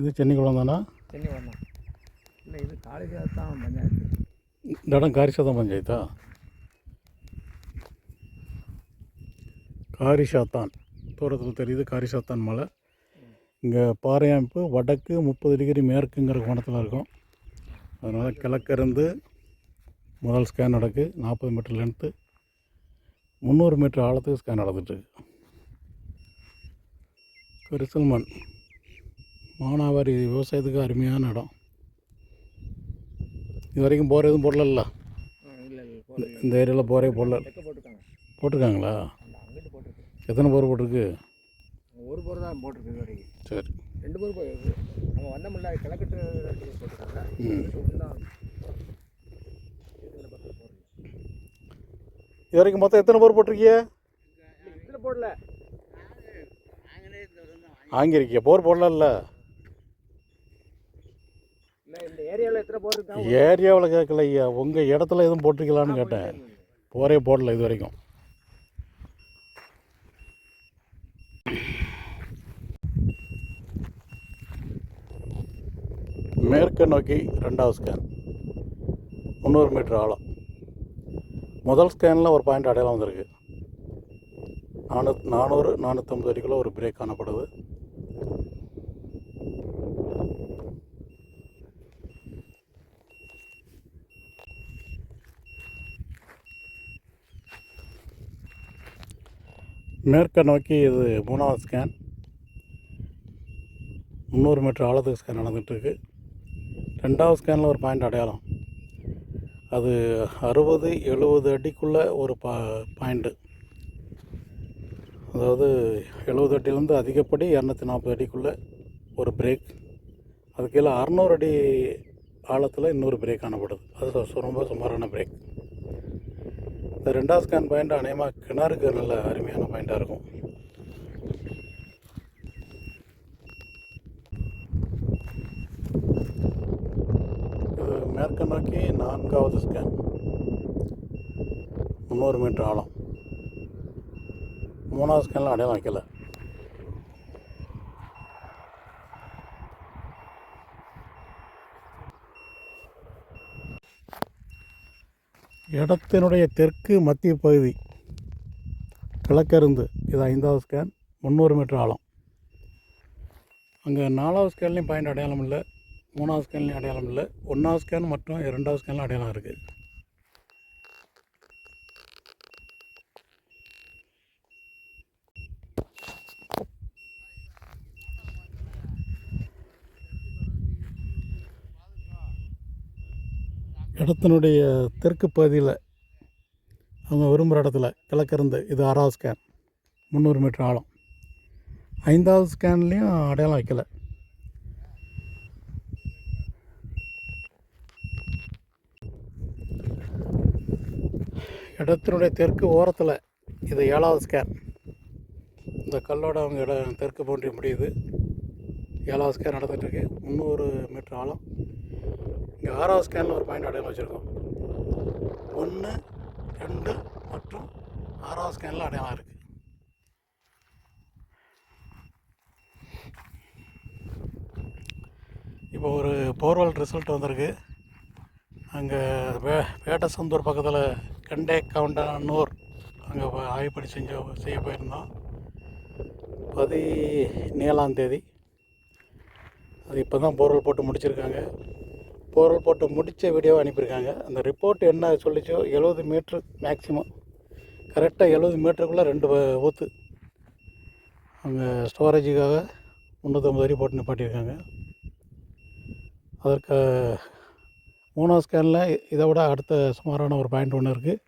இது சென்னிக்குளம் தானா? சென்னிக்குளம் தான். இல்லை, இது காளிசாத்தான் பஞ்சாயத்து. இந்த இடம் காரிசாத்தான் பஞ்சாயத்தா? காரிசாத்தான் தூரத்தில் தெரியுது. காரிசாத்தான் மலை. இங்கே பாறை அமைப்பு வடக்கு 30 டிகிரி மேற்குங்கிற கோணத்தில் இருக்கும். அதனால் கிழக்கிருந்து முதல் ஸ்கேன் நடக்கு. 40 மீட்டர் லென்த்து, 300 மீட்டர் ஆழத்துக்கு ஸ்கேன் நடந்துட்டுருக்கு. கரிசல் மண், மானாவாரி விவசாயத்துக்கு அருமையான இடம். இது வரைக்கும் போர் எதுவும் போடல? இந்த ஏரியாவில் போரே போடல. போட்டிருக்காங்களா? எத்தனை போர் போட்டிருக்கு? ஒரு போர் தான் போட்டிருக்கு இது வரைக்கும். சரி, 2 போர் போயிருக்கு. நம்ம வந்தோம்ல கிழக்கட்டு போட்டிருக்காங்க. இது வரைக்கும் மொத்தம் எத்தனை போர் போட்டிருக்கிய? இதில் போடல, வாங்கியிருக்கிய. போர் போடல? இல்லை, இந்த ஏரியாவில் எத்தனை போர் இருக்கா? ஏரியாவில் கேட்கல ஐயா, உங்கள் இடத்துல எதுவும் போட்டிருக்கலான்னு கேட்டேன். போரே போடல இது வரைக்கும். மேற்கு நோக்கி 2வது ஸ்கேன், 300 மீட்டர் ஆழம். முதல் ஸ்கேனில் ஒரு பாயிண்ட் அடையாளம் வந்திருக்கு. 400-450 அடிக்குள்ளே ஒரு பிரேக் காணப்படுது. மேற்க நோக்கி இது 3வது ஸ்கேன், 300 மீட்டர் ஆழத்துக்கு ஸ்கேன் நடந்துகிட்ருக்கு. 2வது ஸ்கேனில் ஒரு பாயிண்ட் அடையாளம். அது 60-70 அடிக்குள்ளே ஒரு பாயிண்ட்டு. அதாவது 70 அடியிலேருந்து அதிகப்படி 240 அடிக்குள்ளே ஒரு பிரேக். அது கீழே 600 அடி ஆழத்தில் இன்னொரு பிரேக் காணப்படுது. அது ரொம்ப சுமாரான பிரேக். இந்த 2வது ஸ்கேன் பாயிண்ட் அநேகமாக கிணறுக்கு நல்ல அருமையான பாயிண்ட்டாக இருக்கும். இது மேற்கு நோக்கி 4வது ஸ்கேன், 300 மீட்டர் ஆழம். 3வது ஸ்கேனில் அடையாளம் வைக்கல. இடத்தினுடைய தெற்கு மத்திய பகுதி கிழக்கிருந்து இது 5வது ஸ்கேன், 300 மீட்டர் ஆழம். அங்கே 4வது ஸ்கேன்லேயும் பாயிண்ட் அடையாளம் இல்லை, 3வது ஸ்கேன்லேயும் அடையாளம் இல்லை. 1வது ஸ்கேன் மற்றும் 2வது ஸ்கேனில் அடையாளம் இருக்குது. இடத்தினுடைய தெற்கு பகுதியில் அவங்க விரும்புகிற இடத்துல கிழக்கிருந்து இது 6வது ஸ்கேன், 300 மீட்டர் ஆழம். 5வது ஸ்கேன்லேயும் அடையாளம் வைக்கலை. இடத்தினுடைய தெற்கு ஓரத்தில் இது 7வது ஸ்கேன். இந்த கல்லோட அவங்க இடம் தெற்கு பவுண்டரி முடியுது. 7வது ஸ்கேன் நடந்துகிட்ருக்கு, 300 மீட்டர் ஆழம். இங்கே 6வது ஸ்கேனில் ஒரு பாயிண்ட் அடையாளம் வச்சுருக்கோம். 1, 2 மற்றும் 6வது ஸ்கேனில் அடையாளம் இருக்குது. இப்போ ஒரு போர்வெல் ரிசல்ட் வந்திருக்கு. அங்கே வேடசந்தூர் பக்கத்தில் கண்டே கவுண்டனூர் அங்கே ஆய்வுப்படி செய்ய போயிருந்தோம். 17ஆம் தேதி. அது இப்போ தான் போர்வெல் போட்டு முடிச்சிருக்காங்க. போர்வெல் போட்டு முடித்த வீடியோவை அனுப்பியிருக்காங்க. அந்த ரிப்போர்ட் என்ன சொல்லிச்சோ 70 மீட்ரு மேக்ஸிமம், கரெக்டாக 70 மீட்டருக்குள்ளே 2 ஊற்று அங்கே ஸ்டோரேஜுக்காக 350 அடி போட்டு நிப்பாட்டியிருக்காங்க. அதற்கு 3வது ஸ்கேனில் இதை விட அடுத்த சுமாரான ஒரு பாயிண்ட் ஒன்று இருக்குது.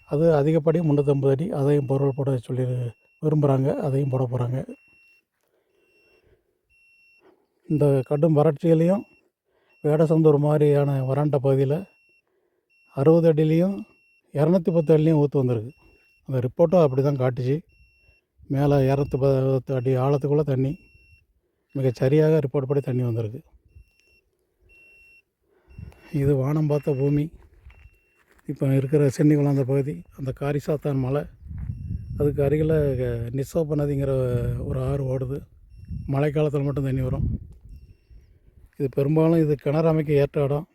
அது அதிகப்படி 350 அடி. அதையும் போர்வெல் போட சொல்லி விரும்புகிறாங்க, அதையும் போட போகிறாங்க. இந்த கடும் வறட்சியிலையும் வேடசந்தூர் மாதிரியான வறண்ட பகுதியில் 60 அடிலையும் 210 அடிலையும் ஊற்று வந்திருக்கு. அந்த ரிப்போர்ட்டும் அப்படி தான் காட்டுச்சு. மேலே 210 அடி ஆழத்துக்குள்ளே தண்ணி, மிகச்சரியாக ரிப்போர்ட் படி தண்ணி வந்திருக்கு. இது வானம் பார்த்த பூமி. இப்போ இருக்கிற சென்னிக்குளம் அந்த பகுதி, அந்த காரிசாத்தான் மலை, அதுக்கு அருகில் நிசோப நதிங்கிற ஒரு ஆறு ஓடுது. மழைக்காலத்தில் மட்டும் தண்ணி வரும். இது பெரும்பாலும் இது கிணறு அமைக்க ஏற்ற இடம்.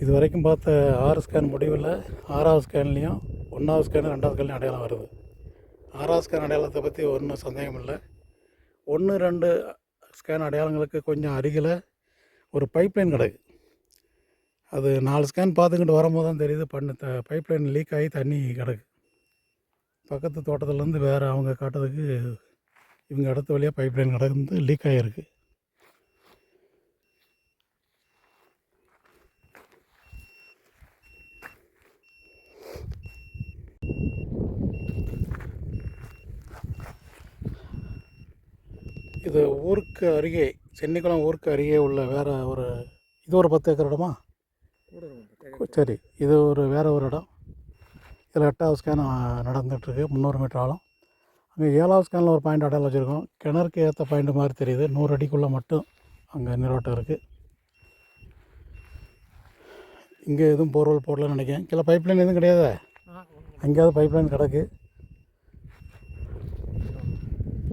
இது வரைக்கும் பார்த்த 6 ஸ்கேன் முடிவில் 6வது ஸ்கேன்லேயும் 1வது ஸ்கேனு 2வது ஸ்கேன்லையும் அடையாளம் வருது. 6வது ஸ்கேன் அடையாளத்தை பற்றி ஒன்றும் சந்தேகம் இல்லை. 1, 2 ஸ்கேன் அடையாளங்களுக்கு கொஞ்சம் அருகில் ஒரு பைப்லைன் கிடக்கு. அது 4 ஸ்கேன் பார்த்துக்கிட்டு வரும்போது தான் தெரியுது பைப்லைன் லீக் ஆகி தண்ணி கிடக்கு. பக்கத்து தோட்டத்துலேருந்து வேறு அவங்க காட்டுறதுக்கு இவங்க இடத்து வழியாக பைப்லைன் கிடந்து லீக் ஆகிருக்கு. இது ஊருக்கு அருகே, சென்னிக்குளம் ஊருக்கு அருகே உள்ள வேறு ஒரு, இது ஒரு 10 ஏக்கர் இடமா? சரி, இது வேறு ஒரு இடம். இதில் 8வது ஸ்கேன் நடந்துகிட்ருக்கு, 300 மீட்டர் ஆழம். அங்கே 7வது ஸ்கேனில் ஒரு பாயிண்ட் அடையாளம் வச்சுருக்கோம். கிணறுக்கு ஏற்ற பாயிண்ட் மாதிரி தெரியுது. 100 அடிக்குள்ளே மட்டும் அங்கே நீரோட்டம் இருக்குது. இங்கே எதுவும் போர்வெல் போடலன்னு நினைக்கிறேன். கீழே பைப்லைன் எதுவும் கிடையாது. அங்கேயாவது பைப்லைன் கிடக்கு,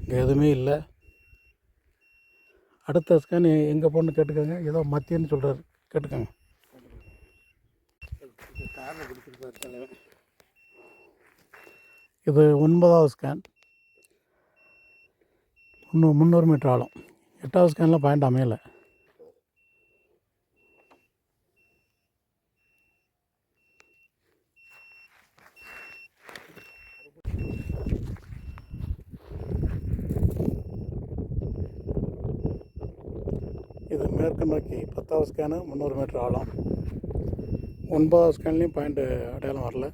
இங்கே எதுவுமே இல்லை. அடுத்த ஸ்கேன் எங்கே போகணுன்னு கேட்டுக்கோங்க. ஏதோ மத்தியன்னு சொல்கிறாரு, கேட்டுக்கோங்க. இது 9வது ஸ்கேன், 300 மீட்டர் ஆழம். 8வது ஸ்கேனில் பாயிண்ட் அமையலை. இது மேற்கு நோக்கி 10வது ஸ்கேனு 300 மீட்டர் ஆழம். 9வது ஸ்கேன்லேயும் பாயிண்ட்டு அடையாளம் வரல.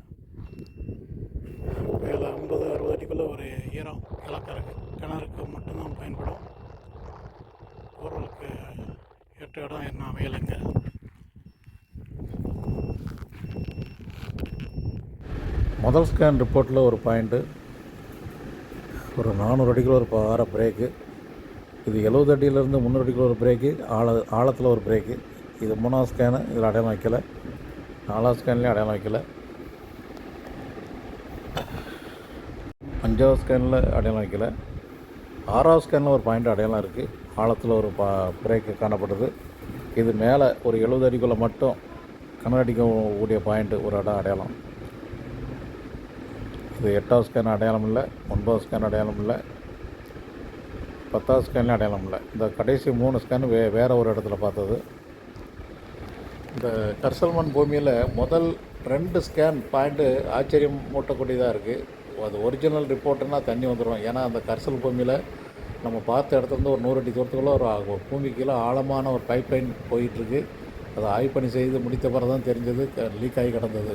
மேலே 50-60 அடிக்குள்ளே ஒரு ஈரம் இலக்கம் இருக்குது. கிணறுக்கு மட்டும்தான் பயன்படும். பொருளுக்கு ஏற்ற இடம் என்ன அமையலைங்க. முதல் ஸ்கேன் ரிப்போர்ட்டில் ஒரு பாயிண்ட்டு, ஒரு 400 அடிக்குள்ள ஒரு ஆற பிரேக்கு. இது 70 அடியிலேருந்து 300 அடிக்குள்ள ஒரு பிரேக்கு, ஆழத்தில் ஒரு பிரேக்கு. இது 3வது ஸ்கேனு, இதில் அடையாளம் வைக்கலை. 4வது ஸ்கேன்லேயும் அடையாளம் வைக்கலை. 5வது ஸ்கேனில் அடையாளம் வைக்கலை. 6வது ஸ்கேனில் ஒரு பாயிண்ட் அடையாளம் இருக்குது. ஆழத்தில் ஒரு பிரேக்கு காணப்படுது. இது மேலே ஒரு 70 அடிக்குள்ளே மட்டும் கிணறு அடிக்கக்கூடிய பாயிண்ட்டு ஒரு இடம் அடையாளம். இது 8வது ஸ்கேன் அடையாளம் இல்லை, 9வது ஸ்கேன் அடையாளம் இல்லை, 10வது ஸ்கேன்லேயும் அடையாளம் இல்லை. இந்த கடைசி 3 ஸ்கேனு வேறு ஒரு இடத்துல பார்த்தது. இந்த கரிசல் மண் பூமியில் முதல் 2 ஸ்கேன் பாயிண்ட்டு ஆச்சரியம் மூட்டக்கூடியதாக இருக்குது. அது ஒரிஜினல் ரிப்போர்ட்டுன்னா தண்ணி வந்துடும். ஏன்னா அந்த கரிசல் பூமியில் நம்ம பார்த்த இடத்துலேருந்து ஒரு 100 அடி தூரத்துக்குள்ளே ஒரு பூமிக்குள்ளே ஆழமான ஒரு பைப்லைன் போயிட்டுருக்கு. அதை ஆய்வு பணி செய்து முடித்த பிறகு தான் தெரிஞ்சது லீக் ஆகி கிடந்தது.